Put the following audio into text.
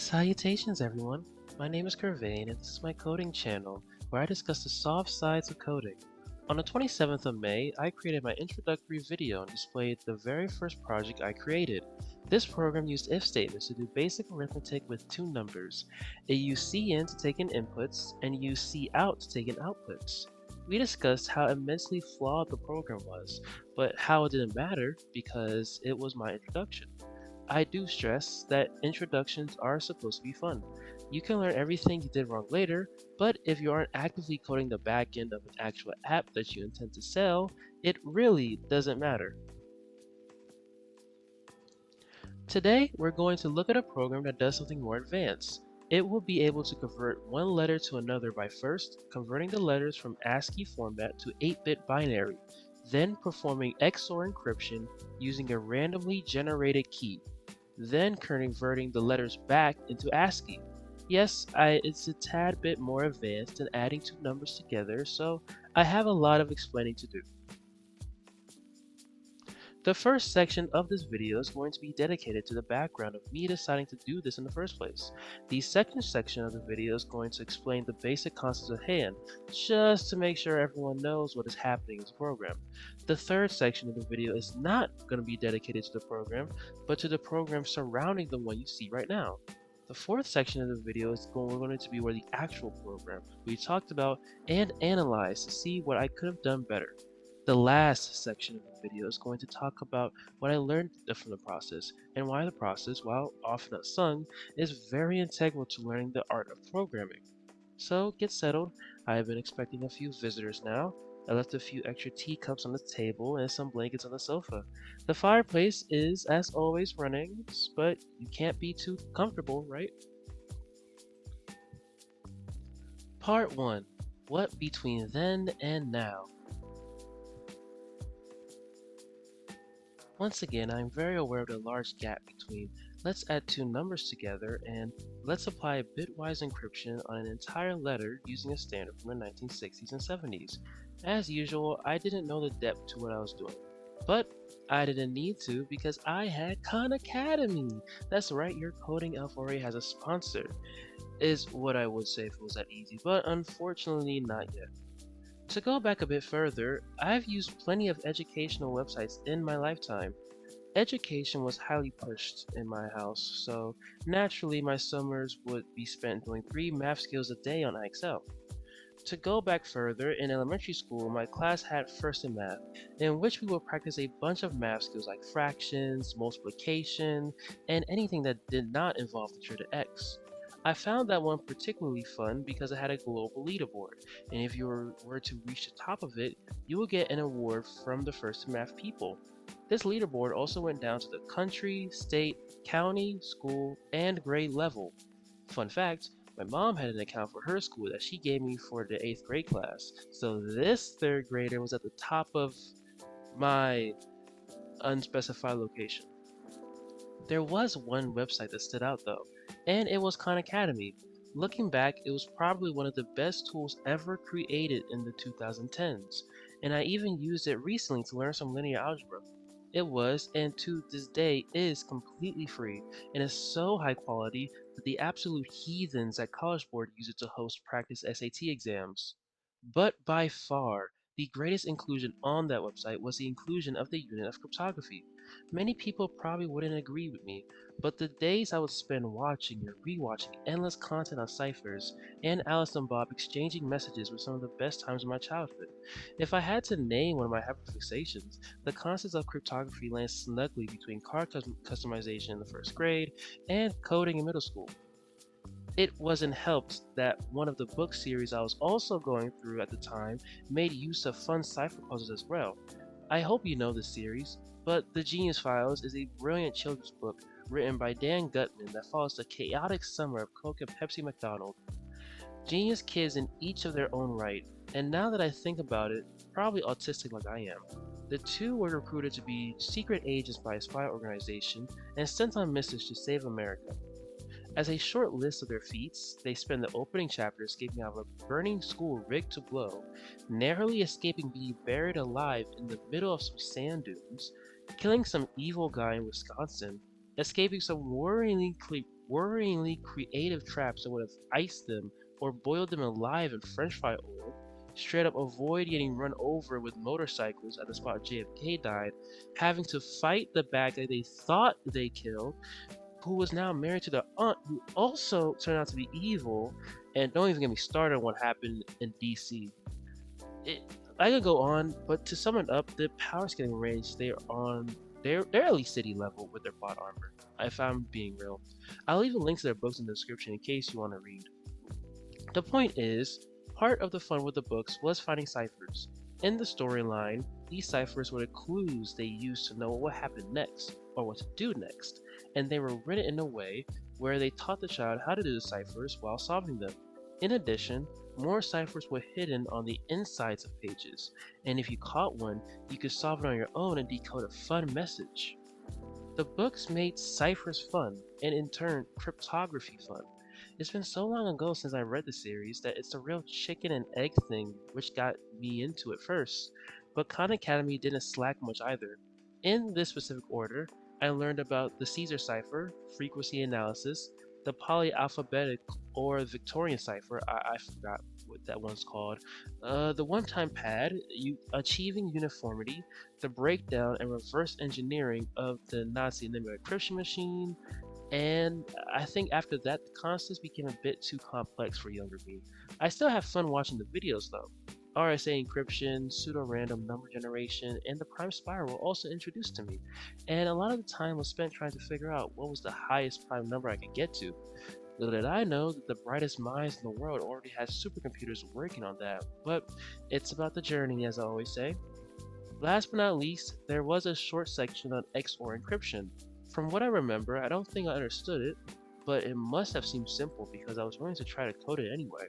Salutations everyone, my name is Kervane and this is my coding channel where I discuss the soft sides of coding. On the 27th of May, I created my introductory video and displayed the very first project I created. This program used if statements to do basic arithmetic with two numbers. It used cin to take in inputs and used cout to take in outputs. We discussed how immensely flawed the program was, but how it didn't matter because it was my introduction. I do stress that introductions are supposed to be fun. You can learn everything you did wrong later, but if you aren't actively coding the back end of an actual app that you intend to sell, it really doesn't matter. Today, we're going to look at a program that does something more advanced. It will be able to convert one letter to another by first converting the letters from ASCII format to 8-bit binary, then performing XOR encryption using a randomly generated key, then converting the letters back into ASCII. Yes, it's a tad bit more advanced than adding two numbers together, so I have a lot of explaining to do. The first section of this video is going to be dedicated to the background of me deciding to do this in the first place. The second section of the video is going to explain the basic concepts at hand, just to make sure everyone knows what is happening in the program. The third section of the video is not going to be dedicated to the program, but to the program surrounding the one you see right now. The fourth section of the video is going to be where the actual program we talked about and analyzed to see what I could have done better. The last section of the video is going to talk about what I learned from the process and why the process, while often unsung, is very integral to learning the art of programming. So get settled. I have been expecting a few visitors now. I left a few extra teacups on the table and some blankets on the sofa. The fireplace is, as always, running, but you can't be too comfortable, right? Part 1. What between then and now? Once again, I am very aware of the large gap between let's add two numbers together and let's apply bitwise encryption on an entire letter using a standard from the 1960s and 70s. As usual, I didn't know the depth to what I was doing. But I didn't need to because I had Khan Academy. That's right, your coding elf already has a sponsor, is what I would say if it was that easy, but unfortunately not yet. To go back a bit further, I've used plenty of educational websites in my lifetime. Education was highly pushed in my house, so naturally my summers would be spent doing 3 math skills a day on Excel. To go back further, in elementary school, my class had First in Math, in which we would practice a bunch of math skills like fractions, multiplication, and anything that did not involve the trig to x. I found that one particularly fun because it had a global leaderboard, and if you were to reach the top of it, you will get an award from the First in Math people. This leaderboard also went down to the country, state, county, school, and grade level. Fun fact, my mom had an account for her school that she gave me for the 8th grade class, so this 3rd grader was at the top of my unspecified location. There was one website that stood out though, and it was Khan Academy. Looking back, it was probably one of the best tools ever created in the 2010s, and I even used it recently to learn some linear algebra. It was, and to this day is, completely free, and is so high quality that the absolute heathens at College Board use it to host practice SAT exams. But by far, the greatest inclusion on that website was the inclusion of the unit of cryptography. Many people probably wouldn't agree with me, but the days I would spend watching or rewatching endless content on Ciphers and Alice and Bob exchanging messages were some of the best times of my childhood. If I had to name one of my hyperfixations, the concepts of cryptography land snugly between card customization in the 1st grade and coding in middle school. It wasn't helped that one of the book series I was also going through at the time made use of fun cipher puzzles as well. I hope you know this series, but The Genius Files is a brilliant children's book written by Dan Gutman that follows the chaotic summer of Coke and Pepsi McDonald. Genius kids in each of their own right, and now that I think about it, probably autistic like I am. The two were recruited to be secret agents by a spy organization and sent on missions to save America. As a short list of their feats, they spend the opening chapter escaping out of a burning school rigged to blow, narrowly escaping being buried alive in the middle of some sand dunes, killing some evil guy in Wisconsin, escaping some worryingly worryingly creative traps that would have iced them or boiled them alive in french fry oil, straight up avoid getting run over with motorcycles at the spot JFK died, having to fight the bad guy they thought they killed, who was now married to the aunt who also turned out to be evil, and don't even get me started on what happened in DC. It, I could go on, but to sum it up, the power scaling range they're at least city level with their plot armor. If I'm being real, I'll leave a link to their books in the description in case you want to read. The point is, part of the fun with the books was finding ciphers. In the storyline, these ciphers were the clues they used to know what happened next, or what to do next, and they were written in a way where they taught the child how to do the ciphers while solving them. In addition, more ciphers were hidden on the insides of pages, and if you caught one, you could solve it on your own and decode a fun message. The books made ciphers fun, and in turn, cryptography fun. It's been so long ago since I read the series that it's a real chicken and egg thing which got me into it first, but Khan Academy didn't slack much either. In this specific order, I learned about the Caesar cipher, frequency analysis, the polyalphabetic or Victorian cipher, I forgot what that one's called, the one-time pad, achieving uniformity, the breakdown and reverse engineering of the Nazi encryption machine, and I think after that, the constants became a bit too complex for younger me. I still have fun watching the videos though. RSA encryption, pseudo-random number generation, and the prime spiral were also introduced to me, and a lot of the time was spent trying to figure out what was the highest prime number I could get to. Little did I know that the brightest minds in the world already had supercomputers working on that, but it's about the journey, as I always say. Last but not least, there was a short section on XOR encryption. From what I remember, I don't think I understood it, but it must have seemed simple because I was willing to try to code it anyway.